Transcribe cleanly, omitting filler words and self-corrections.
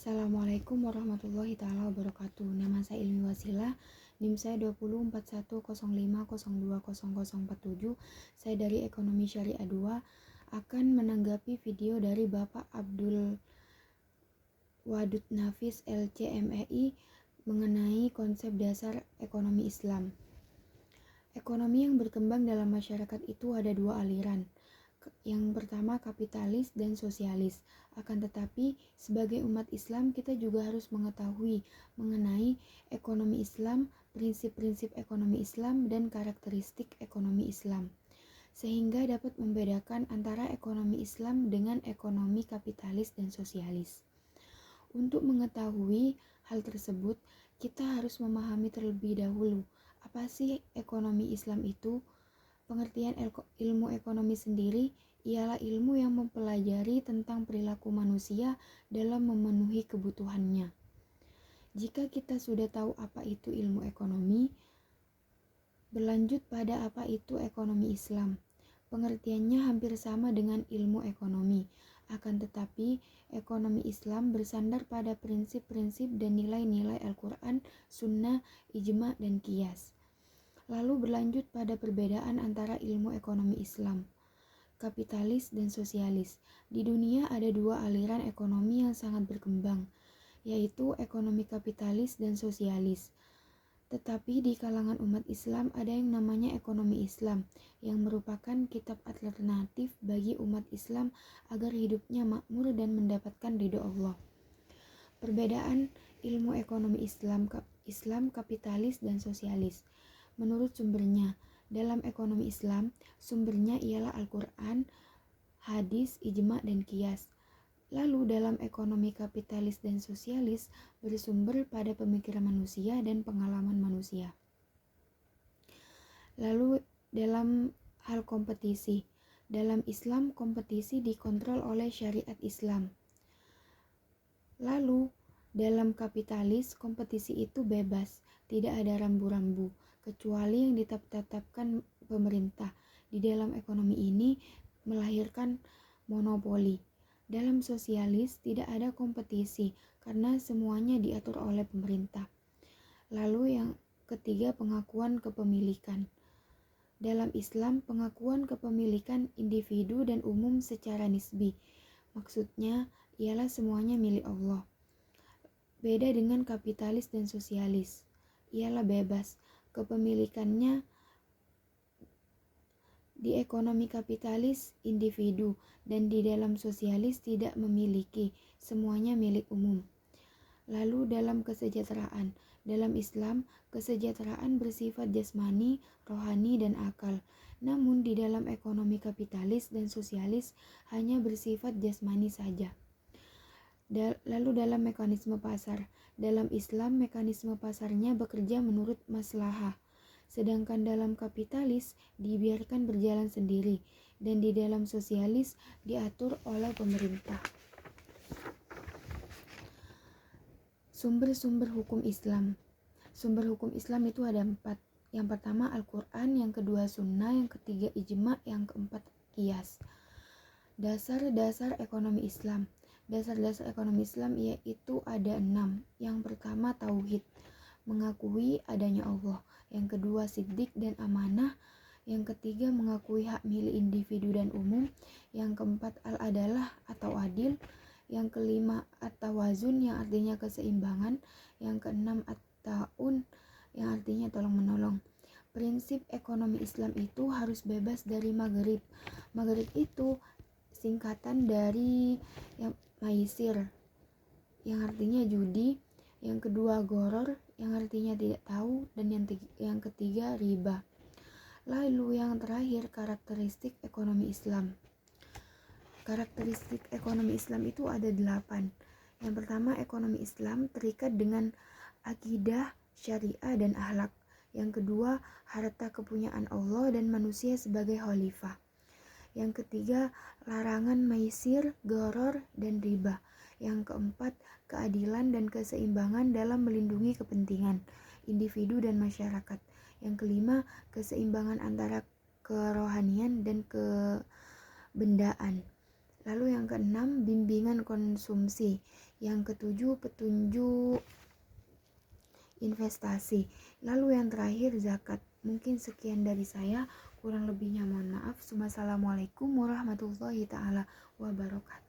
Assalamualaikum warahmatullahi taala wabarakatuh. Nama saya Ilmi Wasilah, NIM saya 204105020047. Saya dari Ekonomi Syariah 2 akan menanggapi video dari Bapak Abdul Wadud Nafis LCMEI mengenai konsep dasar ekonomi Islam. Ekonomi yang berkembang dalam masyarakat itu ada dua aliran. Yang pertama kapitalis dan sosialis. Akan tetapi sebagai umat Islam kita juga harus mengetahui mengenai ekonomi Islam, prinsip-prinsip ekonomi Islam dan karakteristik ekonomi Islam, sehingga dapat membedakan antara ekonomi Islam dengan ekonomi kapitalis dan sosialis. Untuk mengetahui hal tersebut, kita harus memahami terlebih dahulu apa sih ekonomi Islam itu. Pengertian ilmu ekonomi sendiri ialah ilmu yang mempelajari tentang perilaku manusia dalam memenuhi kebutuhannya. Jika kita sudah tahu apa itu ilmu ekonomi, berlanjut pada apa itu ekonomi Islam. Pengertiannya hampir sama dengan ilmu ekonomi, akan tetapi ekonomi Islam bersandar pada prinsip-prinsip dan nilai-nilai Al-Quran, Sunnah, Ijma, dan Qiyas. Lalu berlanjut pada perbedaan antara ilmu ekonomi Islam, kapitalis dan sosialis. Di dunia ada dua aliran ekonomi yang sangat berkembang, yaitu ekonomi kapitalis dan sosialis. Tetapi di kalangan umat Islam ada yang namanya ekonomi Islam, yang merupakan kitab alternatif bagi umat Islam agar hidupnya makmur dan mendapatkan ridho Allah. Perbedaan ilmu ekonomi Islam, kapitalis, dan sosialis. Menurut sumbernya, dalam ekonomi Islam, sumbernya ialah Al-Quran, hadis, ijma, dan qiyas. Lalu dalam ekonomi kapitalis dan sosialis bersumber pada pemikiran manusia dan pengalaman manusia. Lalu dalam hal kompetisi, dalam Islam kompetisi dikontrol oleh syariat Islam. Lalu dalam kapitalis kompetisi itu bebas, tidak ada rambu-rambu kecuali yang ditetapkan pemerintah. Di dalam ekonomi ini melahirkan monopoli. Dalam sosialis tidak ada kompetisi karena semuanya diatur oleh pemerintah. Lalu yang ketiga, pengakuan kepemilikan. Dalam Islam, pengakuan kepemilikan individu dan umum secara nisbi. Maksudnya ialah semuanya milik Allah. Beda dengan kapitalis dan sosialis, ialah bebas. Kepemilikannya di ekonomi kapitalis individu dan di dalam sosialis tidak memiliki, semuanya milik umum. Lalu dalam kesejahteraan, dalam Islam kesejahteraan bersifat jasmani, rohani, dan akal. Namun di dalam ekonomi kapitalis dan sosialis hanya bersifat jasmani saja. Lalu dalam mekanisme pasar, dalam Islam mekanisme pasarnya bekerja menurut maslahah, sedangkan dalam kapitalis dibiarkan berjalan sendiri, dan di dalam sosialis diatur oleh pemerintah. Sumber-sumber hukum Islam. Sumber hukum Islam itu ada 4. Yang pertama Al-Quran, yang kedua Sunnah, yang ketiga Ijma, yang keempat Qiyas. Dasar-dasar ekonomi Islam. Dasar-dasar ekonomi Islam yaitu ada 6. Yang pertama tauhid, mengakui adanya Allah. Yang kedua siddiq dan amanah. Yang ketiga mengakui hak milik individu dan umum. Yang keempat al-adalah atau adil. Yang kelima at-tawazun yang artinya keseimbangan. Yang keenam at-ta'un yang artinya tolong-menolong. Prinsip ekonomi Islam itu harus bebas dari maghrib. Maghrib itu singkatan dari yang maisir yang artinya judi, yang kedua goror yang artinya tidak tahu, dan yang ketiga riba. Lalu yang terakhir karakteristik ekonomi Islam. Karakteristik ekonomi Islam itu ada 8. Yang pertama, ekonomi Islam terikat dengan akidah, syariah, dan akhlak. Yang kedua, harta kepunyaan Allah dan manusia sebagai khalifah. Yang ketiga, larangan maisir, goror, dan riba. Yang keempat, keadilan dan keseimbangan dalam melindungi kepentingan individu dan masyarakat. Yang kelima, keseimbangan antara kerohanian dan kebendaan. Lalu yang keenam, bimbingan konsumsi, Yang ketujuh, petunjuk investasi. Lalu yang terakhir, zakat. Mungkin sekian dari saya, kurang lebihnya mohon maaf. Wassalamualaikum warahmatullahi taala wabarakatuh.